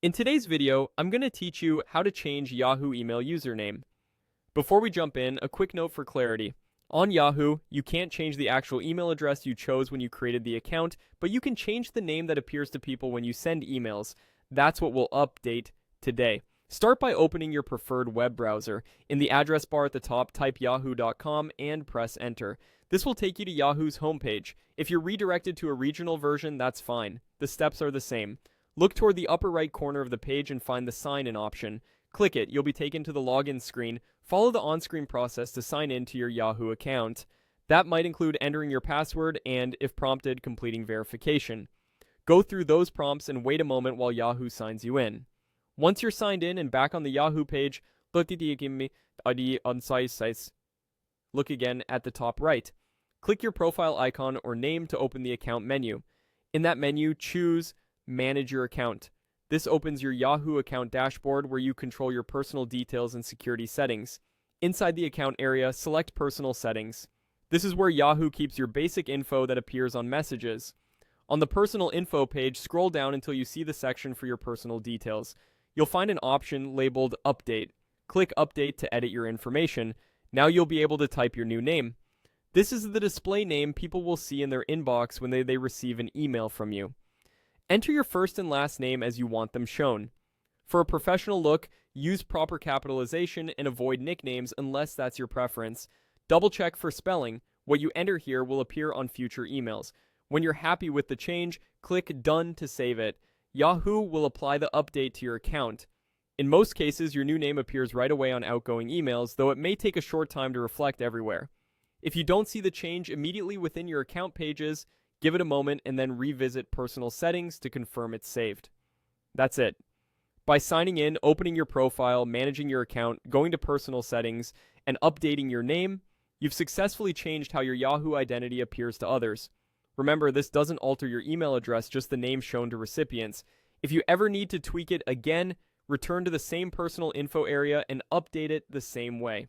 In today's video, I'm going to teach you how to change Yahoo email username. Before we jump in, a quick note for clarity. On Yahoo, you can't change the actual email address you chose when you created the account, but you can change the name that appears to people when you send emails. That's what we'll update today. Start by opening your preferred web browser. In the address bar at the top, type yahoo.com and press enter. This will take you to Yahoo's homepage. If you're redirected to a regional version, that's fine. The steps are the same. Look toward the upper right corner of the page and find the sign in option. Click it, you'll be taken to the login screen. Follow the on-screen process to sign in to your Yahoo account. That might include entering your password and, if prompted, completing verification. Go through those prompts and wait a moment while Yahoo signs you in. Once you're signed in and back on the Yahoo page, look again at the top right. Click your profile icon or name to open the account menu. In that menu, choose Manage Your Account. This opens your Yahoo account dashboard where you control your personal details and security settings. Inside the account area, select Personal Settings. This is where Yahoo keeps your basic info that appears on messages. On the Personal Info page, scroll down until you see the section for your personal details. You'll find an option labeled Update. Click Update to edit your information. Now you'll be able to type your new name. This is the display name people will see in their inbox when they receive an email from you. Enter your first and last name as you want them shown. For a professional look, use proper capitalization and avoid nicknames unless that's your preference. Double check for spelling. What you enter here will appear on future emails. When you're happy with the change, click Done to save it. Yahoo will apply the update to your account. In most cases, your new name appears right away on outgoing emails, though it may take a short time to reflect everywhere. If you don't see the change immediately within your account pages, give it a moment and then revisit personal settings to confirm it's saved. That's it. By signing in, opening your profile, managing your account, going to personal settings, and updating your name, you've successfully changed how your Yahoo identity appears to others. Remember, this doesn't alter your email address, just the name shown to recipients. If you ever need to tweak it again, return to the same personal info area and update it the same way.